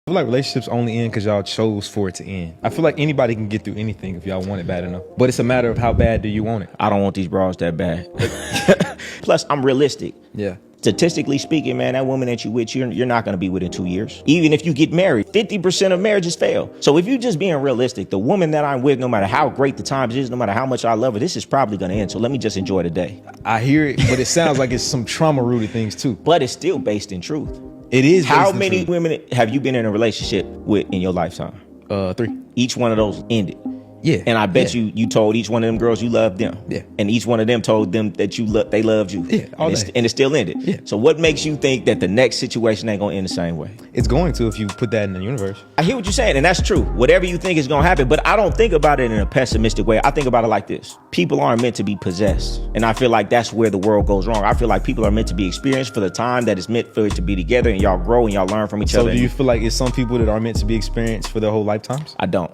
I feel like relationships only end because y'all chose for it to end. I feel like anybody can get through anything if y'all want it bad enough. But it's a matter of how bad do you want it. I don't want these bras that bad. Plus, I'm realistic. Yeah. Statistically speaking, man, that woman that you with, you're not going to be within 2 years. Even if you get married, 50% of marriages fail. So if you're just being realistic, the woman that I'm with, no matter how great the times is, no matter how much I love her, this is probably going to end. So let me just enjoy the day. I hear it, but it sounds like it's some trauma-rooted things too. But it's still based in truth. It is. How many women have you been in a relationship with in your lifetime? 3. Each one of those ended. Yeah. And I bet you told each one of them girls you loved them. Yeah. And each one of them told them that they loved you. Yeah. And it still ended. Yeah. So what makes you think that the next situation ain't gonna end the same way? It's going to if you put that in the universe. I hear what you're saying, and that's true. Whatever you think is gonna happen, but I don't think about it in a pessimistic way. I think about it like this. People aren't meant to be possessed. And I feel like that's where the world goes wrong. I feel like people are meant to be experienced for the time that it's meant for it to be together, and y'all grow and y'all learn from each other. So do you feel like it's some people that are meant to be experienced for their whole lifetimes? I don't.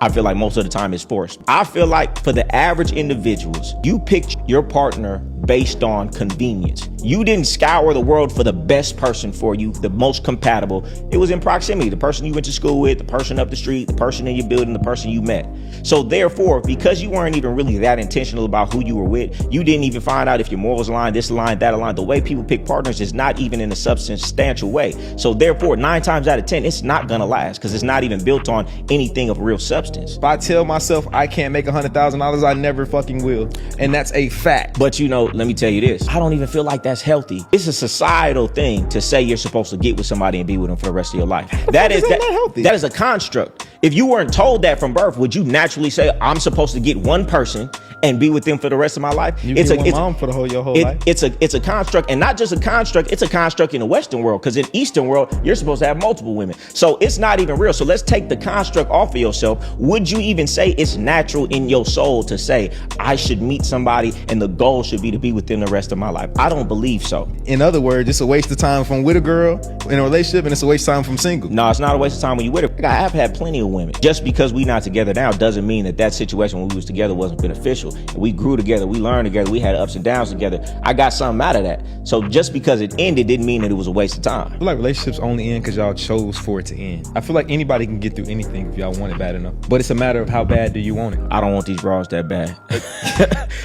I feel like most of the time it's forced. I feel like for the average individuals, you picked your partner based on convenience. You didn't scour the world for the best person for you, the most compatible. It was in proximity. The person you went to school with, the person up the street, the person in your building, the person you met. So therefore, because you weren't even really that intentional about who you were with, you didn't even find out if your morals aligned, this aligned, that aligned. The way people pick partners is not even in a substantial way. So therefore, 9 times out of 10, it's not gonna last because it's not even built on anything of real substance. If I tell myself I can't make $100,000, I never fucking will. And that's a fact. But you know, let me tell you this. I don't even feel like that's healthy. It's a societal thing to say you're supposed to get with somebody and be with them for the rest of your life. That is not healthy. That is a construct. If you weren't told that from birth, would you naturally say, I'm supposed to get one person and be with them for the rest of my life? It's a mom for your whole life. It's a construct, and not just a construct, it's a construct in the Western world, because in Eastern world, you're supposed to have multiple women. So it's not even real. So let's take the construct off of yourself. Would you even say it's natural in your soul to say, I should meet somebody and the goal should be to be with them the rest of my life? I don't believe so. In other words, it's a waste of time from with a girl in a relationship, and it's a waste of time from single. No, it's not a waste of time when you with her. I've had plenty of women. Just because we not together now doesn't mean that situation when we was together wasn't beneficial. We grew together, we learned together, we had ups and downs together. I got something out of that. So just because it ended didn't mean that it was a waste of time. I feel like relationships only end because y'all chose for it to end. I feel like anybody can get through anything if y'all want it bad enough. But it's a matter of how bad do you want it. I don't want these bras that bad.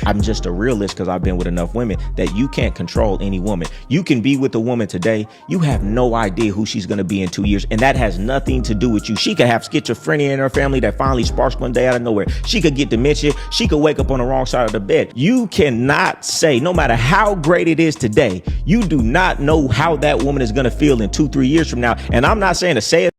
I'm just a realist because I've been with enough women that you can't control any woman. You can be with a woman today. You have no idea who she's going to be in 2 years. And that has nothing to do with you. She could have schizophrenia in her family that finally sparks one day out of nowhere. She could get dementia. She could wake up on the wrong side of the bed. You cannot say, no matter how great it is today, you do not know how that woman is going to feel in 2-3 years from now. And I'm not saying to say it